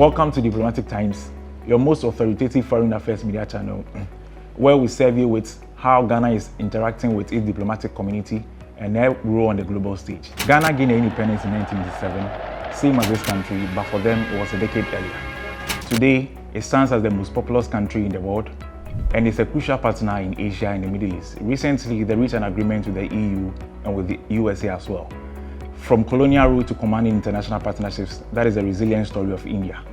Welcome to Diplomatic Times, your most authoritative foreign affairs media channel, where we serve you with how Ghana is interacting with its diplomatic community and their role on the global stage. Ghana gained independence in 1987, same as this country, but for them it was a decade earlier. Today, it stands as the most populous country in the world and is a crucial partner in Asia and the Middle East. Recently, they reached an agreement with the EU and with the USA as well. From colonial rule to commanding international partnerships, that is the resilient story of India.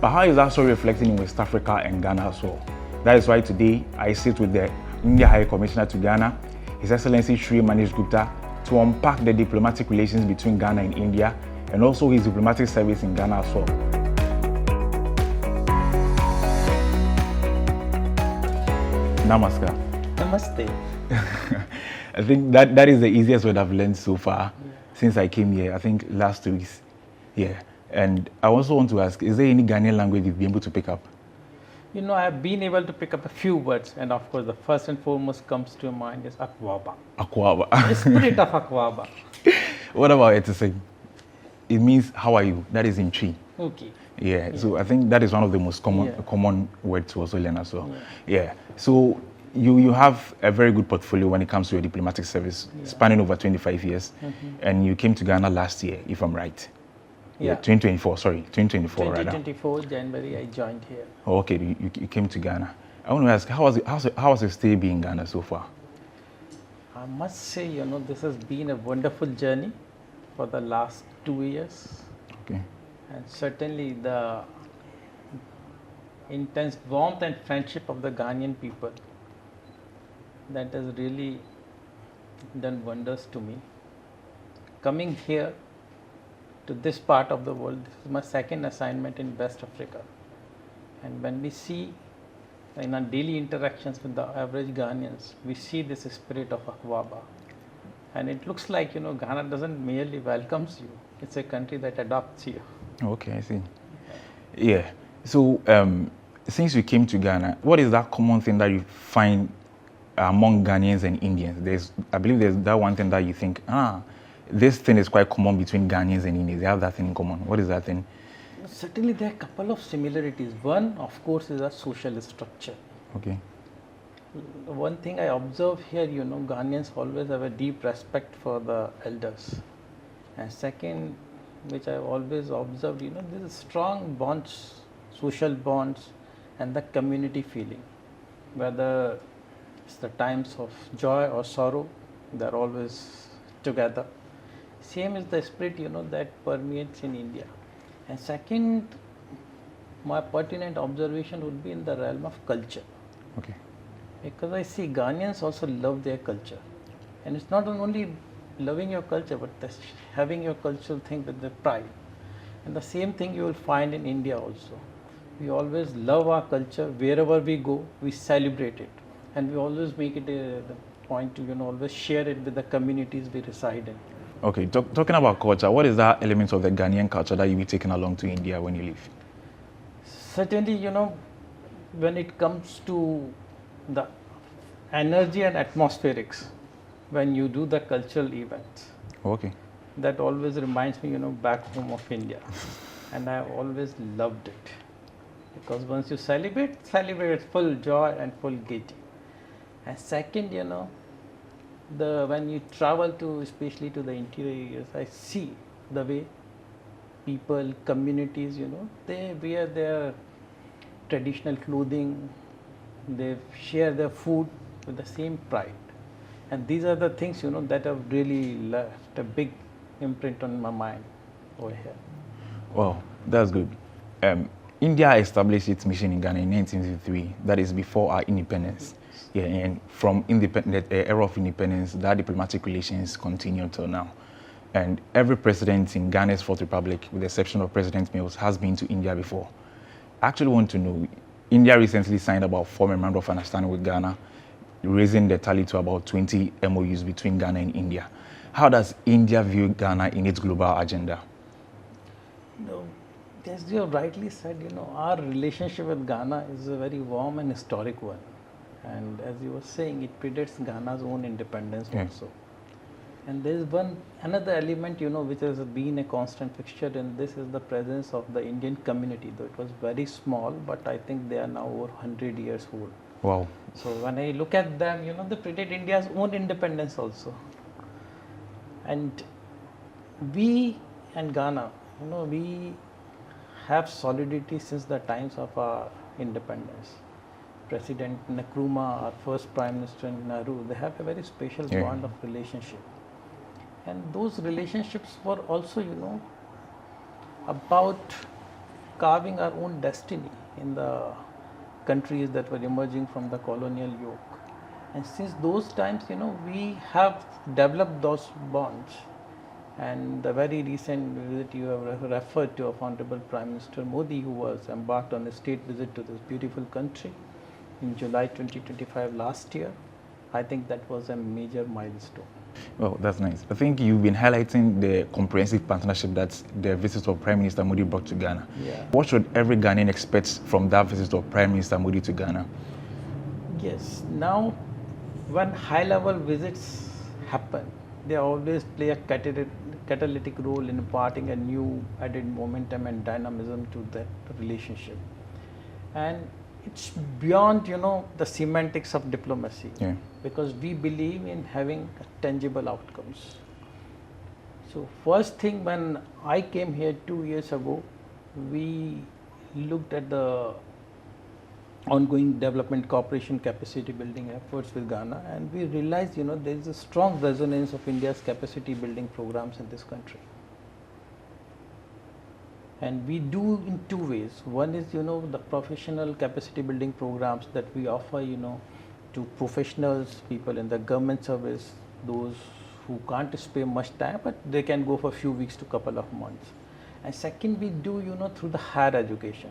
But how is that story reflecting in West Africa and Ghana as well? That is why today I sit with the India High Commissioner to Ghana, His Excellency Shri Manish Gupta, to unpack the diplomatic relations between Ghana and India and also his diplomatic service in Ghana as well. Namaskar. Namaste. I think that is the easiest word I've learned so far since I came here, I think last 2 weeks. Yeah. And I also want to ask, is there any Ghanaian language you've been able to pick up? You know, I've been able to pick up a few words, and of course, the first and foremost comes to mind is Akwaba. Akwaba. The spirit of Akwaba. What about it to say? It means, how are you? That is in Chi. Okay. Yeah, so I think that is one of the most common words to also learn as well. Yeah. So you have a very good portfolio when it comes to your diplomatic service, spanning over 25 years, and you came to Ghana last year, if I'm right. Yeah, 2024, sorry, 2024 right now. 2024 January, I joined here. Oh, okay, you came to Ghana. I want to ask, how was your stay being in Ghana so far? I must say, you know, this has been a wonderful journey for the last 2 years. Okay. And certainly the intense warmth and friendship of the Ghanaian people, that has really done wonders to me. Coming here to this part of the world, this is my second assignment in West Africa. And when we see in our daily interactions with the average Ghanaians, we see this spirit of Akwaba. And it looks like, you know, Ghana doesn't merely welcomes you, it's a country that adopts you. Okay, I see. Yeah. So, since you came to Ghana, what is that common thing that you find among Ghanaians and Indians? I believe there's that one thing that you think, this thing is quite common between Ghanaians and Indians. They have that thing in common. What is that thing? Certainly, there are a couple of similarities. One, of course, is our social structure. Okay. One thing I observe here, you know, Ghanaians always have a deep respect for the elders. And second, which I've always observed, you know, there's strong bonds, social bonds, and the community feeling. Whether it's the times of joy or sorrow, they're always together. Same is the spirit, you know, that permeates in India. And second, my pertinent observation would be in the realm of culture. Okay. Because I see Ghanaians also love their culture. And it's not only loving your culture, but having your cultural thing with the pride. And the same thing you will find in India also. We always love our culture. Wherever we go, we celebrate it. And we always make it the point to, you know, always share it with the communities we reside in. Okay, talking about culture, what is that element of the Ghanaian culture that you'll be taking along to India when you leave? Certainly, you know, when it comes to the energy and atmospherics, when you do the cultural events. Okay. That always reminds me, you know, back home of India. And I always loved it. Because once you celebrate with full joy and full gaiety. And second, you know, when you travel to, especially to the interior areas, I see the way people, communities, you know, they wear their traditional clothing, they share their food with the same pride. And these are the things, you know, that have really left a big imprint on my mind over here. Wow, that's good. India established its mission in Ghana in 1963, that is before our independence. Yeah, and from the era of independence, that diplomatic relations continue until now. And every president in Ghana's Fourth Republic, with the exception of President Mills, has been to India before. I actually want to know, India recently signed about 4 memorandum of understanding with Ghana, raising the tally to about 20 MOUs between Ghana and India. How does India view Ghana in its global agenda? No, as you have rightly said, you know, our relationship with Ghana is a very warm and historic one. And as you were saying, it predates Ghana's own independence also. And there is another element, which has been a constant fixture in this is the presence of the Indian community. Though it was very small, but I think they are now over 100 years old. Wow. So when I look at them, they predate India's own independence also. And we and Ghana, we have solidity since the times of our independence. President Nkrumah, our first Prime Minister Nehru, they have a very special bond of relationship. And those relationships were also, about carving our own destiny in the countries that were emerging from the colonial yoke. And since those times, we have developed those bonds. And the very recent visit you have referred to of Honorable Prime Minister Modi, who was embarked on a state visit to this beautiful country in July 2025 last year, I think that was a major milestone. Well, that's nice. I think you've been highlighting the comprehensive partnership that the visit of Prime Minister Modi brought to Ghana. Yeah. What should every Ghanaian expect from that visit of Prime Minister Modi to Ghana? Yes. Now, when high-level visits happen, they always play a catalytic role in imparting a new added momentum and dynamism to that relationship. And it's beyond, the semantics of diplomacy, because we believe in having tangible outcomes. So first thing, when I came here 2 years ago, we looked at the ongoing development cooperation capacity building efforts with Ghana, and we realized, there is a strong resonance of India's capacity building programs in this country. And we do in two ways. One is, the professional capacity building programs that we offer, to professionals, people in the government service, those who can't spare much time, but they can go for a few weeks to couple of months. And second, we do, through the higher education,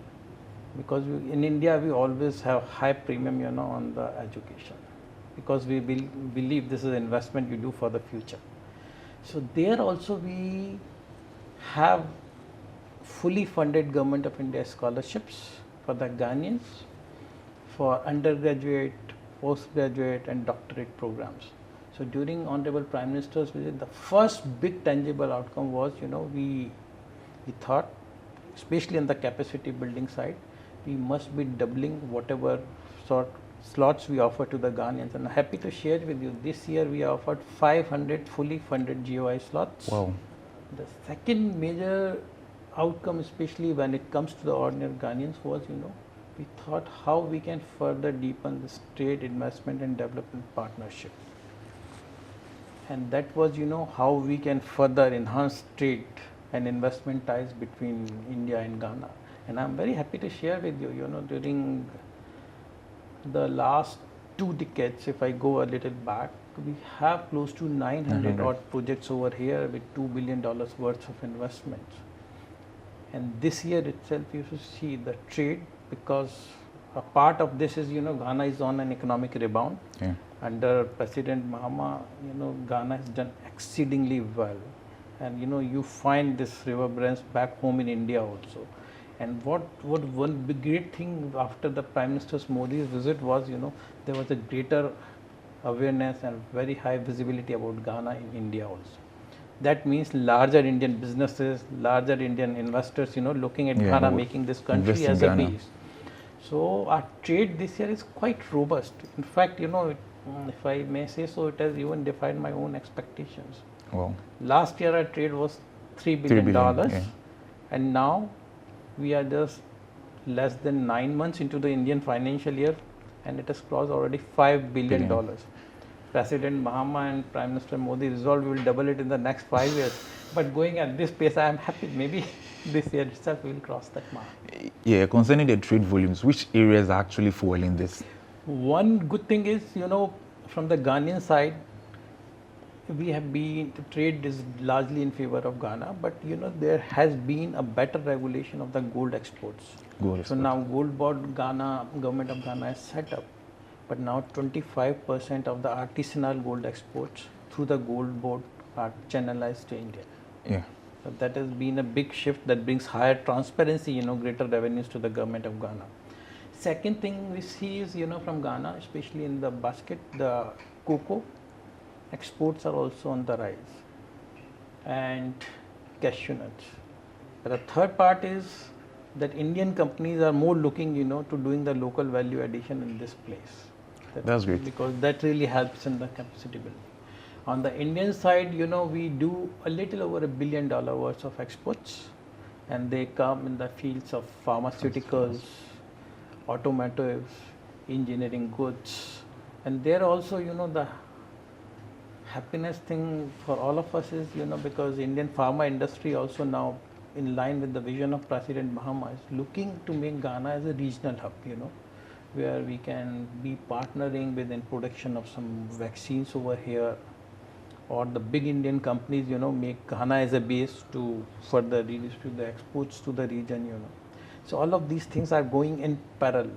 because in India, we always have high premium, on the education, because we believe this is an investment you do for the future. So there also we have fully funded Government of India scholarships for the Ghanaians for undergraduate, postgraduate and doctorate programs. So during Honorable Prime Minister's visit, the first big tangible outcome was, we thought, especially on the capacity building side, we must be doubling whatever slots we offer to the Ghanaians. And I'm happy to share with you, this year we offered 500 fully funded GOI slots. Wow. The second major outcome, especially when it comes to the ordinary Ghanaians, was, we thought how we can further deepen this trade, investment and development partnership. And that was, how we can further enhance trade and investment ties between India and Ghana. And I'm very happy to share with you, during the last 2 decades, if I go a little back, we have close to 900 odd projects over here with $2 billion worth of investments. And this year itself, you should see the trade, because a part of this is, Ghana is on an economic rebound. Under President Mahama, Ghana has done exceedingly well. And, you find this reverberance back home in India also. And what one big great thing after the Prime Minister Modi's visit was, there was a greater awareness and very high visibility about Ghana in India also. That means larger Indian businesses, larger Indian investors, looking at Ghana, making this country as a base. So our trade this year is quite robust. In fact, if I may say so, it has even defied my own expectations. Wow. Last year our trade was $3 billion, and now we are just less than 9 months into the Indian financial year, and it has crossed already $5 billion. President Mahama and Prime Minister Modi resolved we will double it in the next 5 years. But going at this pace, I am happy. Maybe this year itself we will cross that mark. Yeah, concerning the trade volumes, which areas are actually fueling this? One good thing is, from the Ghanaian side, the trade is largely in favor of Ghana, but there has been a better regulation of the gold exports. So now Gold Board Ghana, Government of Ghana is set up, but now 25% of the artisanal gold exports through the Gold Board are channelized to India. Yeah. So that has been a big shift that brings higher transparency, greater revenues to the Government of Ghana. Second thing we see is, from Ghana, especially in the basket, the cocoa exports are also on the rise, and cashew nuts. The third part is that Indian companies are more looking, to doing the local value addition in this place. That's great. Because that really helps in the capacity building. On the Indian side, we do a little over $1 billion worth of exports, and they come in the fields of pharmaceuticals, automotives, engineering goods, and there also, the happiness thing for all of us is, because Indian pharma industry also now, in line with the vision of President Mahama, is looking to make Ghana as a regional hub, where we can be partnering with in production of some vaccines over here, or the big Indian companies, make Ghana as a base to further redistribute the exports to the region, So all of these things are going in parallel.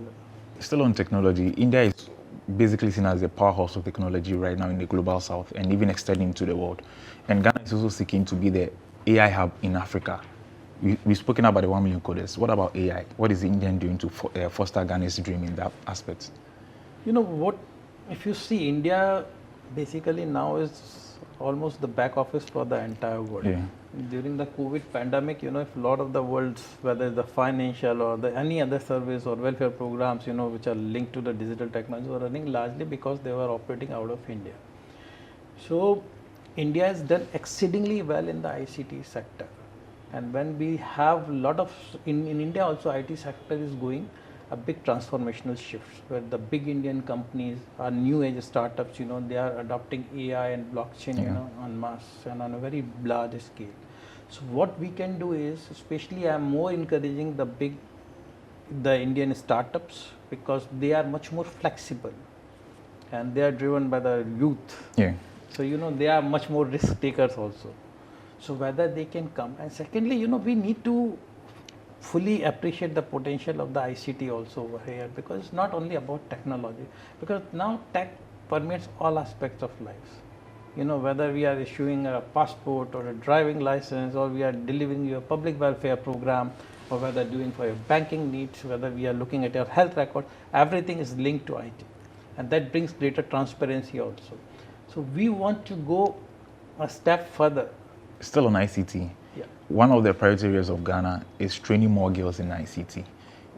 Still on technology, India is basically seen as a powerhouse of technology right now in the global south and even extending to the world. And Ghana is also seeking to be the AI hub in Africa. We've spoken about the 1 million coders. What about AI? What is India doing to foster Ghana's dream in that aspect? If you see, India basically now is almost the back office for the entire world. Yeah. During the COVID pandemic, if a lot of the world's, whether the financial or any other service or welfare programs, which are linked to the digital technology, were running largely because they were operating out of India. So India has done exceedingly well in the ICT sector. And when we have a lot of, in India also, IT sector is going a big transformational shift, where the big Indian companies are new age startups, they are adopting AI and blockchain, en masse and on a very large scale. So what we can do is, especially I am more encouraging the Indian startups, because they are much more flexible and they are driven by the youth. Yeah. So, they are much more risk takers also. So whether they can come, and secondly, we need to fully appreciate the potential of the ICT also over here, because it's not only about technology, because now tech permeates all aspects of life. Whether we are issuing a passport or a driving license, or we are delivering your public welfare program, or whether doing for your banking needs, whether we are looking at your health record, everything is linked to IT, and that brings greater transparency also. So we want to go a step further. Still on ICT. Yeah. One of the priority areas of Ghana is training more girls in ICT.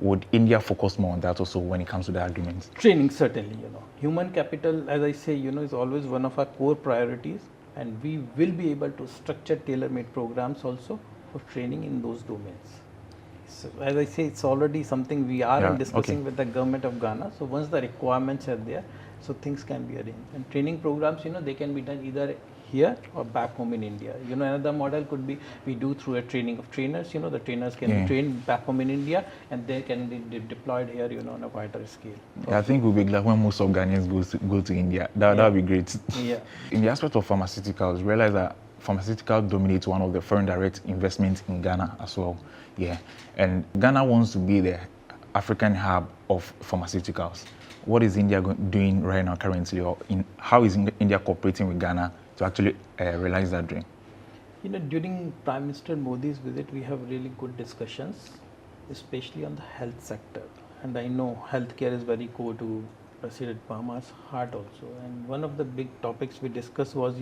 Would India focus more on that also when it comes to the agreement? Training, certainly. Human capital, as I say, is always one of our core priorities, and we will be able to structure tailor-made programs also for training in those domains. So, as I say, it's already something we are discussing with the government of Ghana. So once the requirements are there, so things can be arranged. And training programs, they can be done either here or back home in India. Another model could be we do through a training of trainers. The trainers can be trained back home in India, and they can be deployed here, on a wider scale. Yeah, I think we'll be glad when most of Ghanaians go to India. That would be great. Yeah. In the aspect of pharmaceuticals, realize that pharmaceutical dominates one of the foreign direct investments in Ghana as well. Yeah, and Ghana wants to be the African hub of pharmaceuticals. What is India doing right now currently, or how is India cooperating with Ghana to actually realize that dream? During Prime Minister Modi's visit, we have really good discussions, especially on the health sector. And I know healthcare is very core to President Mahama's heart also. And one of the big topics we discussed was,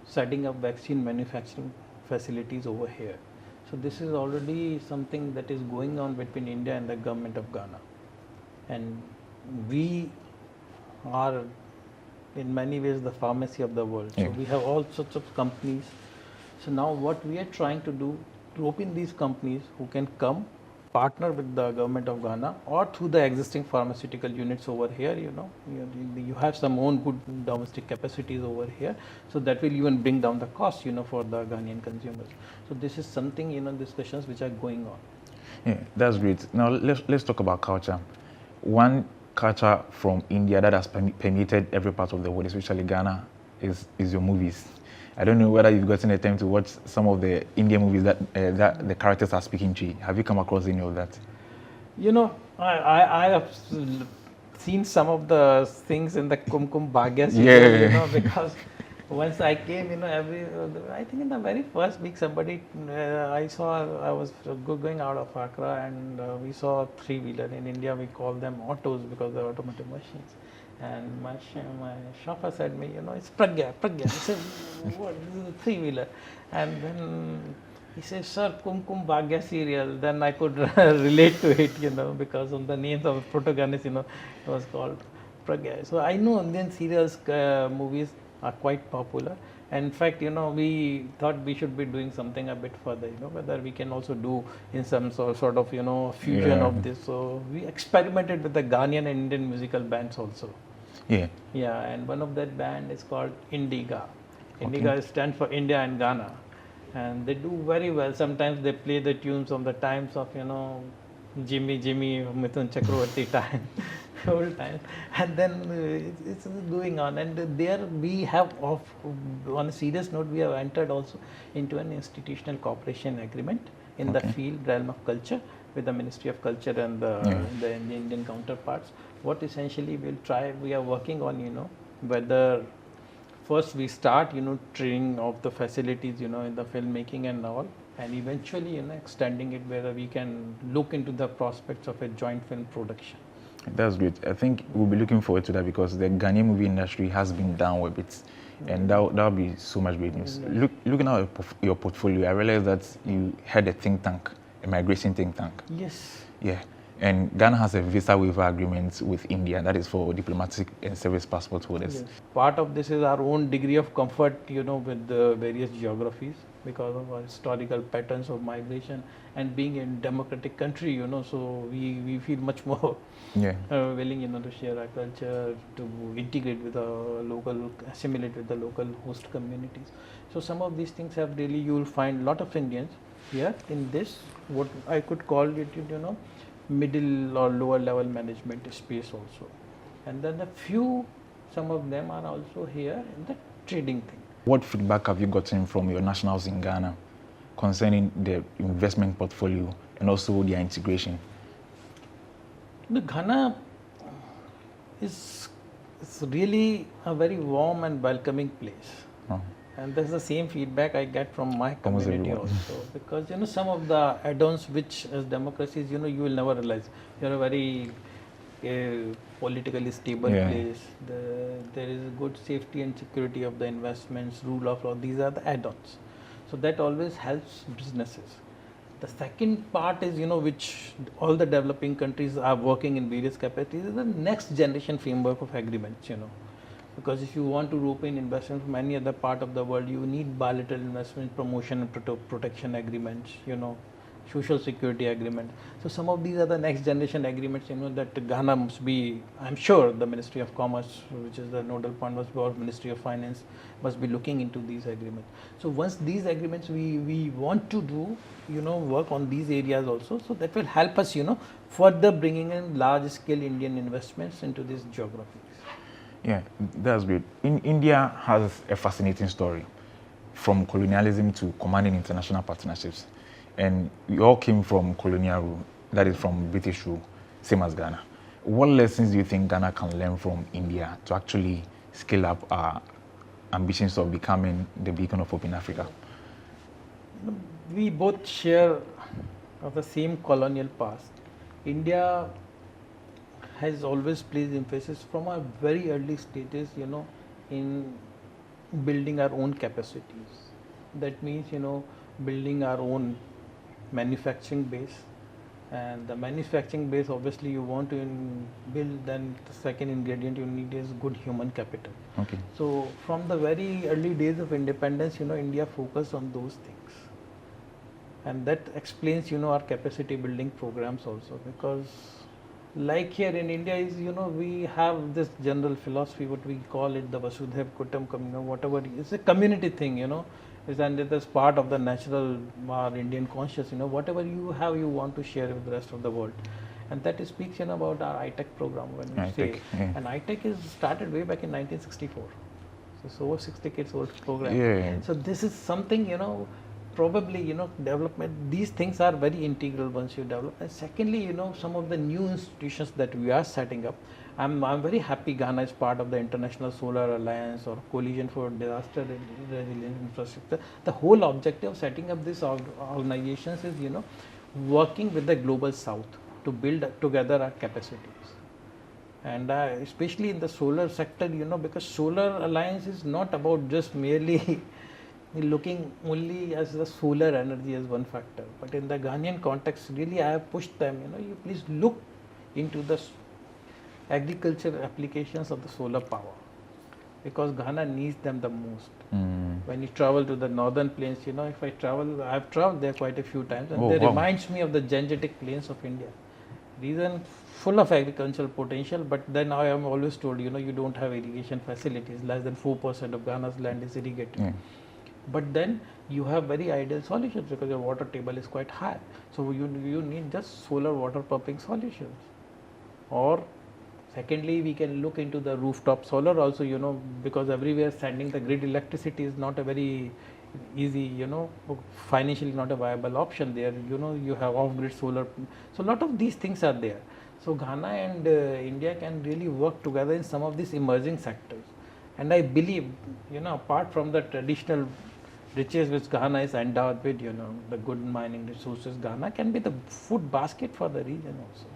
setting up vaccine manufacturing facilities over here. So this is already something that is going on between India and the government of Ghana. And we are in many ways the pharmacy of the world. So we have all sorts of companies. So now what we are trying to do, to open these companies who can come, partner with the government of Ghana, or through the existing pharmaceutical units over here, you have some own good domestic capacities over here, so that will even bring down the cost, for the Ghanaian consumers. So this is something, discussions which are going on. Yeah, that's great. Now let's talk about culture. One culture from India that has permeated every part of the world, especially Ghana, is your movies. I don't know whether you've gotten a time to watch some of the Indian movies that the characters are speaking to. Have you come across any of that? I have seen some of the things in the Kumkum Bhagya serial, because once I came, I think in the very first week, I was going out of Accra, and we saw a three-wheeler. In India, we call them autos because they're automotive machines. And my shopper said me, it's Pragya, Pragya. I said, what? This is a three-wheeler. And then he says, sir, Kum Kum Bhagya serial. Then I could relate to it, because on the names of protagonists, it was called Pragya. So I know Indian serials, movies are quite popular. And in fact, we thought we should be doing something a bit further, whether we can also do in some sort of, fusion of this. So we experimented with the Ghanaian and Indian musical bands also. Yeah. Yeah, and one of that band is called Indiga. Indiga stands for India and Ghana. And they do very well. Sometimes they play the tunes of the times of, Jimmy, Mithun Chakravarti time, old times. And then it's going on. And there we have, on a serious note, we have entered also into an institutional cooperation agreement in the field realm of culture with the Ministry of Culture and the Indian counterparts. What essentially we are working on, whether first we start, training of the facilities, in the filmmaking and all, and eventually, extending it where we can look into the prospects of a joint film production. That's great. I think we'll be looking forward to that because the Ghanaian movie industry has been down a bit, and that'll be so much great news. Looking at your portfolio, I realized that you had a think tank, a migration think tank. Yes. Yeah. And Ghana has a visa waiver agreement with India, that is for diplomatic and service passport holders. Yes. Part of this is our own degree of comfort, with the various geographies because of our historical patterns of migration and being in democratic country, so we feel much more willing, to share our culture, to integrate with the local, assimilate with the local host communities. So some of these things have really, you will find a lot of Indians here in this, what I could call it, middle or lower level management space also. And then some of them are also here in the trading thing. What feedback have you gotten from your nationals in Ghana concerning the investment portfolio and also their integration? Ghana is really a very warm and welcoming place. And that's the same feedback I get from my community also. Because, some of the add-ons which as democracies, you will never realize. You're a very politically stable place. There is good safety and security of the investments, rule of law. These are the add-ons. So that always helps businesses. The second part is, which all the developing countries are working in various capacities, is the next generation framework of agreements, Because if you want to rope in investment from any other part of the world, you need bilateral investment promotion and protection agreements, social security agreement. So some of these are the next generation agreements, that Ghana must be, I'm sure the Ministry of Commerce, which is the nodal point, or Ministry of Finance must be looking into these agreements. So once these agreements, we want to do, work on these areas also. So that will help us, further bringing in large scale Indian investments into these geographies. Yeah, that's great. India has a fascinating story, from colonialism to commanding international partnerships. And we all came from colonial rule, that is from British rule, same as Ghana. What lessons do you think Ghana can learn from India to actually scale up our ambitions of becoming the beacon of hope in Africa? We both share of the same colonial past. India has always placed emphasis from our very early stages, in building our own capacities. That means, building our own manufacturing base. And the manufacturing base, obviously, you want to build, then the second ingredient you need is good human capital. Okay. So from the very early days of independence, India focused on those things. And that explains, our capacity building programs also, because like here in India is, we have this general philosophy, what we call it, the Vasudhaiv Kutumbakam, whatever, it's a community thing, and it is part of the natural Indian conscious, whatever you have, you want to share with the rest of the world. And that speaks, about our ITEC program when we say, and ITEC is started way back in 1964. So it's over 6 decades old program. Yeah. So this is something, probably, development, these things are very integral once you develop. And secondly, some of the new institutions that we are setting up, I'm very happy Ghana is part of the International Solar Alliance or Coalition for Disaster Resilient Infrastructure. The whole objective of setting up these organizations is, working with the global south to build together our capacities. And especially in the solar sector, because Solar Alliance is not about just merely looking only as the solar energy as one factor, but in the Ghanaian context, really I have pushed them, you please look into the agriculture applications of the solar power, because Ghana needs them the most. When you travel to the northern plains, if I travel, I've traveled there quite a few times, and reminds me of the Gangetic plains of India. These are full of agricultural potential, but then I am always told, you don't have irrigation facilities. Less than 4% of Ghana's land is irrigated. But then you have very ideal solutions because your water table is quite high. So you need just solar water pumping solutions. Or secondly, we can look into the rooftop solar also, because everywhere sending the grid electricity is not a very easy, financially not a viable option there. You have off-grid solar. So a lot of these things are there. So Ghana and India can really work together in some of these emerging sectors. And I believe, apart from the traditional riches which Ghana is endowed with, the good mining resources, Ghana can be the food basket for the region also.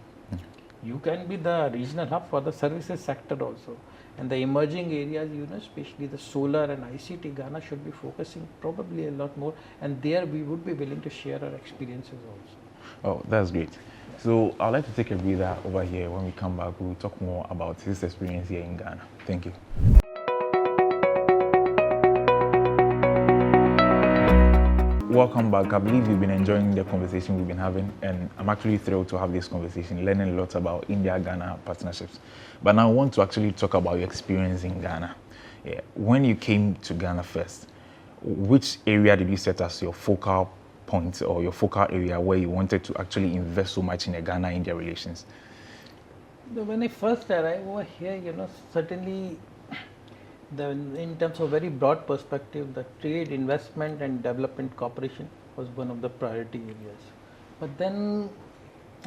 You can be the regional hub for the services sector also. And the emerging areas, especially the solar and ICT, Ghana should be focusing probably a lot more. And there we would be willing to share our experiences also. Oh, that's great. So I'd like to take a breather over here. When we come back, we'll talk more about his experience here in Ghana. Thank you. Welcome back. I believe you've been enjoying the conversation we've been having, and I'm actually thrilled to have this conversation, learning a lot about India-Ghana partnerships. But now I want to actually talk about your experience in Ghana. Yeah. When you came to Ghana first, which area did you set as your focal point or your focal area where you wanted to actually invest so much in the Ghana-India relations? When I first arrived over here, certainly in terms of very broad perspective, the trade, investment and development cooperation was one of the priority areas. But then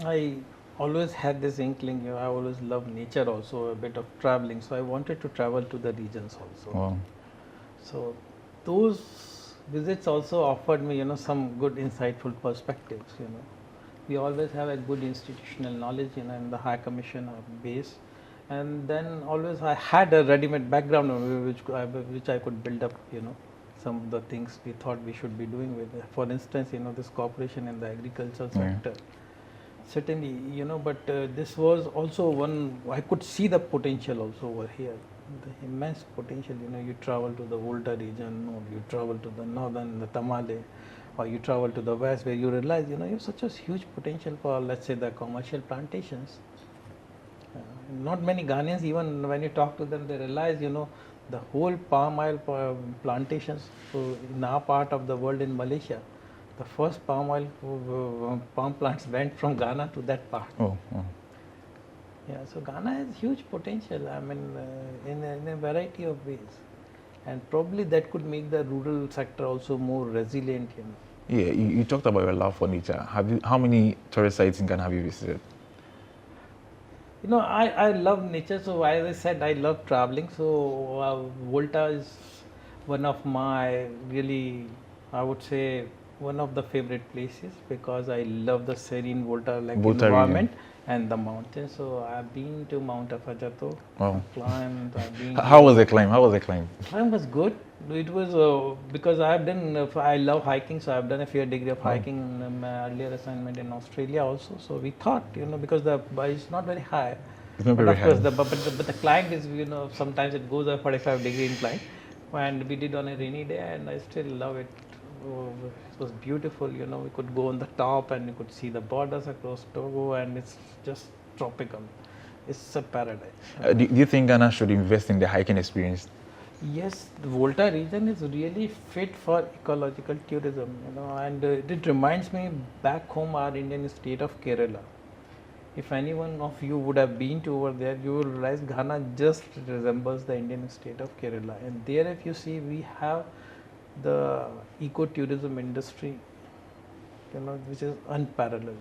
I always had this inkling, I always loved nature also, a bit of traveling. So I wanted to travel to the regions also. Wow. So those visits also offered me, some good insightful perspectives, We always have a good institutional knowledge, in the High Commission base. And then always I had a ready-made background which I could build up, some of the things we thought we should be doing with. For instance, this cooperation in the agricultural sector. Certainly, but this was also one, I could see the potential also over here, the immense potential. You travel to the Volta region, or you travel to the northern, the Tamale, or you travel to the west, where you realize, you have such a huge potential for, let's say, the commercial plantations. Not many Ghanaians, even when you talk to them, they realize, the whole palm oil plantations in our part of the world in Malaysia, the first palm plants went from Ghana to that part. Yeah, so Ghana has huge potential, in a variety of ways. And probably that could make the rural sector also more resilient, Yeah, you talked about your love for nature. How many tourist sites in Ghana have you visited? I love nature, so as I said, I love traveling. So Volta is one of my really, I would say, one of the favorite places, because I love the serene Volta environment and the mountains. So I've been to Mount Afajato. Wow. Climbed. How was the climb? Climb was good. It was because I love hiking, so I've done a fair degree of hiking in my earlier assignment in Australia also. So we thought, because it's not very high. It's not very high. Of course, but the climb is, sometimes it goes up 45-degree incline, and we did on a rainy day, and I still love it. It was beautiful, we could go on the top and you could see the borders across Togo, and it's just tropical. It's a paradise. Do you think Ghana should invest in the hiking experience? Yes, the Volta region is really fit for ecological tourism, and it reminds me back home, our Indian state of Kerala. If anyone of you would have been to over there, you will realize Ghana just resembles the Indian state of Kerala. And there, if you see, we have the ecotourism industry, which is unparalleled.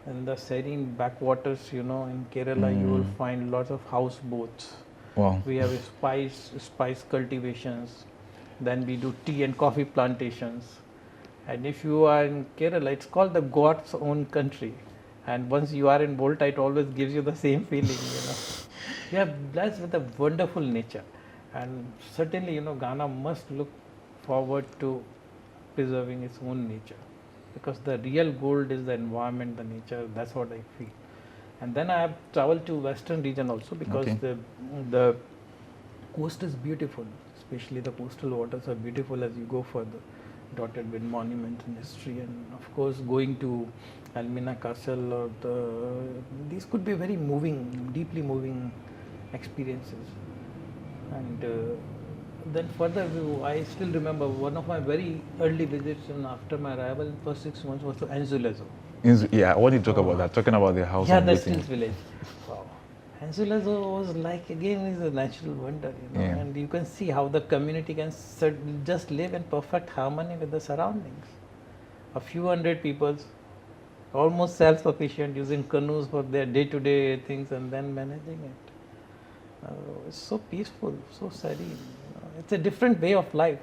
And the serene backwaters, in Kerala, you will find lots of houseboats. Wow. We have spice cultivations. Then we do tea and coffee plantations. And if you are in Kerala, it's called the God's own country. And once you are in Volta, it always gives you the same feeling, We are blessed with a wonderful nature, and certainly, Ghana must look forward to preserving its own nature, because the real gold is the environment, the nature. That's what I feel. And then I have traveled to Western region also, because Okay. the coast is beautiful, especially the coastal waters are beautiful as you go further, dotted with monuments and history, and of course going to Almina Castle or these could be very moving, deeply moving experiences. And then further, I still remember one of my very early visits, and after my arrival, first 6 months was to Anzulezo. Yeah, I want to talk about that. Talking about the house Yeah, of the waiting. Stills village. Wow. Anzulezo was like, again, is a natural wonder, Yeah. and you can see how the community can just live in perfect harmony with the surroundings. A few hundred people, almost self-sufficient, using canoes for their day-to-day things, and then managing it. It's so peaceful, so serene. It's a different way of life.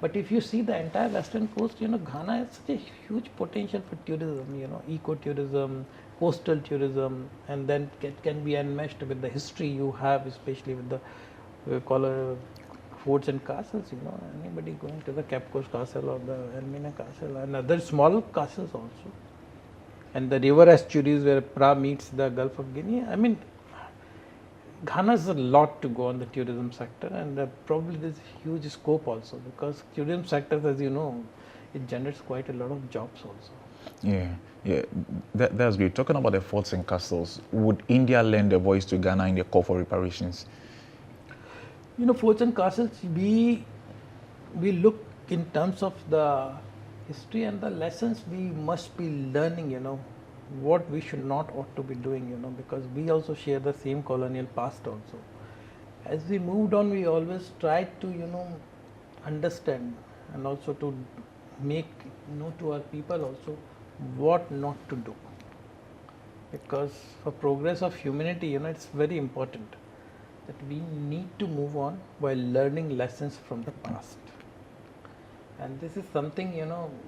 But if you see the entire western coast, Ghana has such a huge potential for tourism, ecotourism, coastal tourism, and then it can be enmeshed with the history you have, especially with the forts and castles. Anybody going to the Cape Coast Castle or the Elmina Castle and other small castles also, and the river estuaries where Pra meets the Gulf of Guinea. I mean, Ghana has a lot to go on the tourism sector, and probably there's huge scope also, because tourism sector, as you know, it generates quite a lot of jobs also. Yeah. That's great. Talking about the forts and castles, would India lend a voice to Ghana in the call for reparations? Forts and castles, we look in terms of the history and the lessons we must be learning, what we should not ought to be doing, because we also share the same colonial past also. As we moved on, we always tried to, understand, and also to make to our people also what not to do, because for progress of humanity, it's very important that we need to move on while learning lessons from the past. And this is something,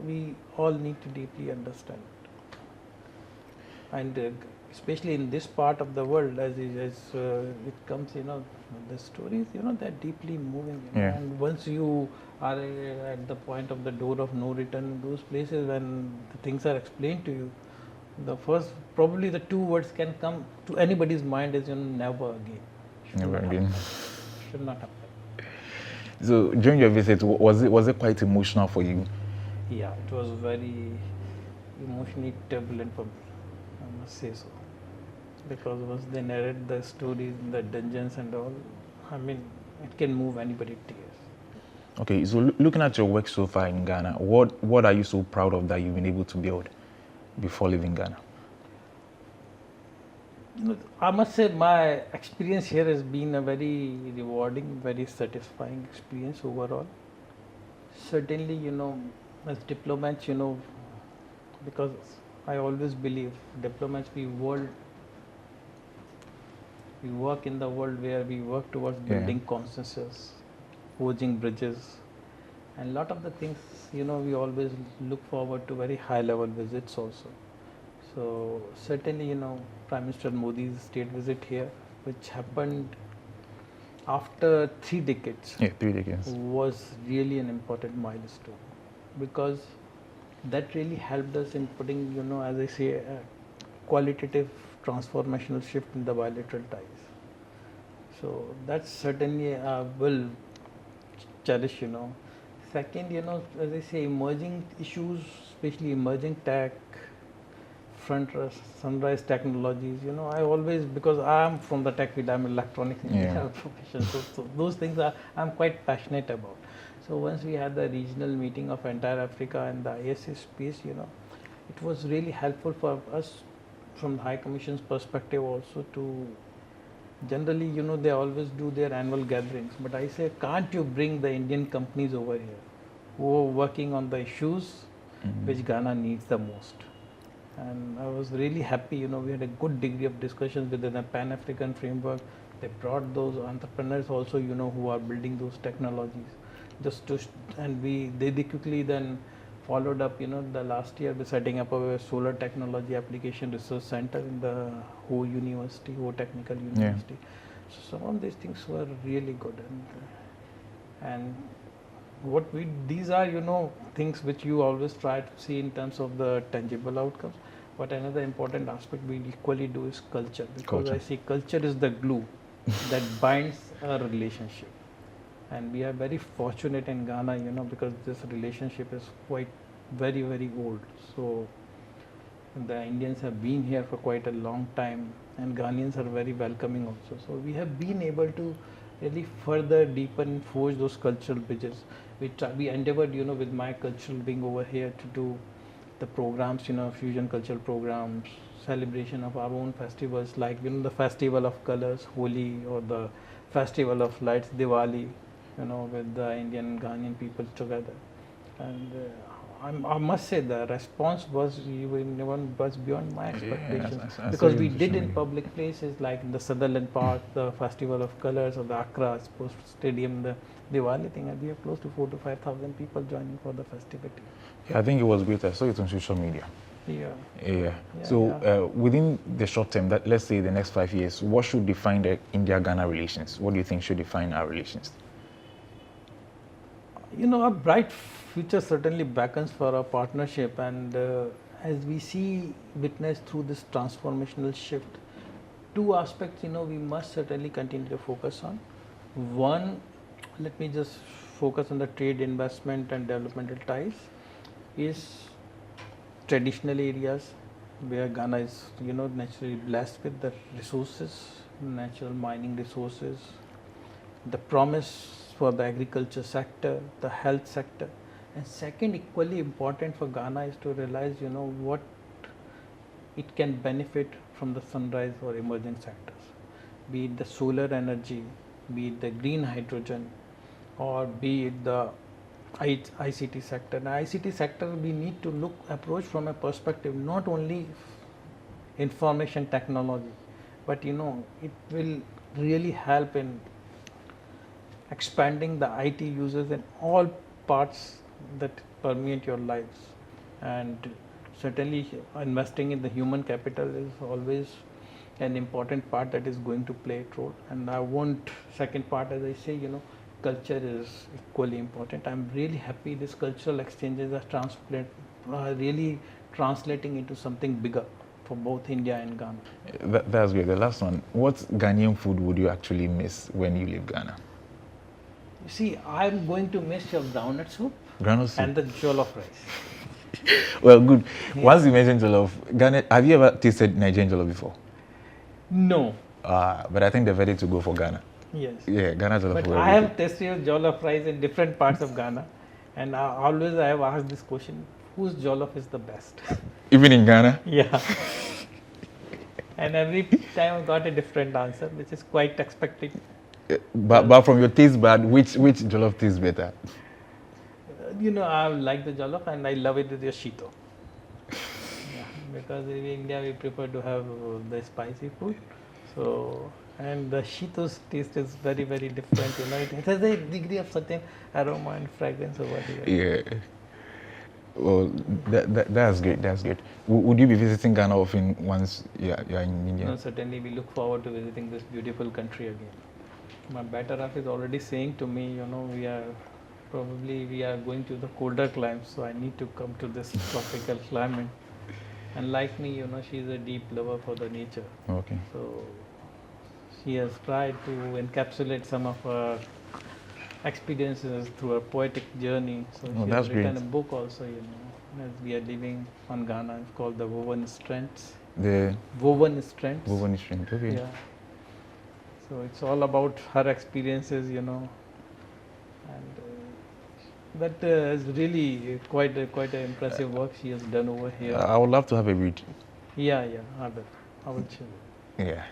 we all need to deeply understand. And especially in this part of the world, as it comes, the stories, they're deeply moving. Yeah. And once you are at the point of the door of no return, those places, when the things are explained to you, the first, probably the two words can come to anybody's mind is, never again. Never again. Should not happen. So during your visit, was it quite emotional for you? Yeah, it was very emotionally turbulent for me, I must say so. Because once they narrate the stories in the dungeons and all, I mean, it can move anybody to tears. Okay, so looking at your work so far in Ghana, what are you so proud of that you've been able to build before leaving Ghana? I must say my experience here has been a very rewarding, very satisfying experience overall. Certainly, as diplomats, because I always believe diplomats, we work in the world where we work towards building consensus, forging bridges, and a lot of the things, we always look forward to very high level visits also. So certainly, Prime Minister Modi's state visit here, which happened after 3 decades, 3 decades, was really an important milestone, because that really helped us in putting, as I say, a qualitative transformational shift in the bilateral ties. So that's certainly will cherish, Second, as I say, emerging issues, especially emerging tech, sunrise technologies, I always, because I am from the tech field, I'm an electronics engineer profession, so those things I'm quite passionate about. So once we had the regional meeting of entire Africa and the ISA space, it was really helpful for us from the High Commission's perspective also to, generally, they always do their annual gatherings, but I say, can't you bring the Indian companies over here who are working on the issues which Ghana needs the most? And I was really happy, we had a good degree of discussions within a Pan-African framework. They brought those entrepreneurs also, who are building those technologies, and they quickly then followed up, the last year we're setting up a solar technology application research center in the Ho University, Ho Technical University. So some of these things were really good, and what these are, things which you always try to see in terms of the tangible outcomes. But another important aspect we equally do is culture, because I see culture is the glue that binds a relationship. And we are very fortunate in Ghana, because this relationship is quite very, very old. So the Indians have been here for quite a long time, and Ghanaians are very welcoming also. So we have been able to really further deepen, forge those cultural bridges. We endeavored, with my cultural wing over here to do the programs, fusion cultural programs, celebration of our own festivals, like, the Festival of Colors, Holi, or the Festival of Lights, Diwali, with the Indian and Ghanaian people together. And I must say the response was beyond my expectations, because we did in public places like in the Sutherland Park, the Festival of Colors, or the Accra Sports Stadium, the Diwali thing, and we have close to 4,000 to 5,000 people joining for the festivity. Yeah, I think it was great. I saw it on social media. Yeah. So within the short term, that let's say the next 5 years, what should define the India-Ghana relations? What do you think should define our relations? A bright future certainly beckons for a partnership, and as we witness through this transformational shift, two aspects, we must certainly continue to focus on. One, let me just focus on the trade, investment, and developmental ties, is traditional areas where Ghana is, naturally blessed with the resources, natural mining resources, the promise for the agriculture sector, the health sector. And second, equally important for Ghana is to realize, what it can benefit from the sunrise or emerging sectors, be it the solar energy, be it the green hydrogen, or be it the ICT sector. Now, ICT sector, we need to approach from a perspective not only information technology, but it will really help in expanding the IT users in all parts that permeate your lives. And certainly investing in the human capital is always an important part that is going to play a role. And I want second part, as I say, culture is equally important. I'm really happy these cultural exchanges are really translating into something bigger for both India and Ghana. That's great. The last one, what Ghanaian food would you actually miss when you leave Ghana? You see, I'm going to miss your groundnut soup, and the jollof rice. Well, good. Yeah. Once you mentioned jollof, Ghana, have you ever tasted Nigerian jollof before? No. But I think they're ready to go for Ghana. Yes. Yeah, Ghana jollof. But I have tasted jollof rice in different parts of Ghana, and I have asked this question: whose jollof is the best? Even in Ghana? Yeah. And every time I got a different answer, which is quite expected. But from your taste bud, which jollof tastes better? I like the jollof, and I love it with your shito. Yeah, because in India we prefer to have the spicy food. So, and the shito's taste is very, very different. It has a degree of certain aroma and fragrance over here. Yeah. Well, that's great. That's great. Would you be visiting Ghana often once you're in India? No, certainly we look forward to visiting this beautiful country again. My better half is already saying to me, we are going to the colder climes, so I need to come to this tropical climate. And like me, she is a deep lover for the nature. Okay. So she has tried to encapsulate some of her experiences through a poetic journey. So she has written a book also, as we are living on Ghana. It's called The Woven Strengths. The Woven Strengths. Woven Strengths, okay. Yeah. So it's all about her experiences, and that is really quite an impressive work she has done over here. I would love to have a read. Yeah, I will share. Yeah.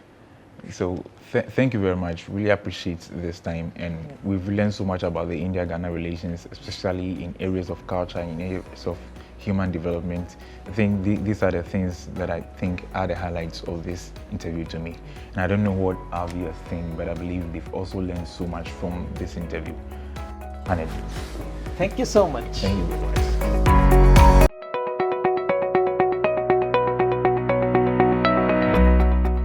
So thank you very much. Really appreciate this time, and we've learned so much about the India-Ghana relations, especially in areas of culture, in areas of human development. I think these are the things that I think are the highlights of this interview to me. And I don't know what our viewers think, but I believe they've also learned so much from this interview. Haned. Thank you so much. Thank you.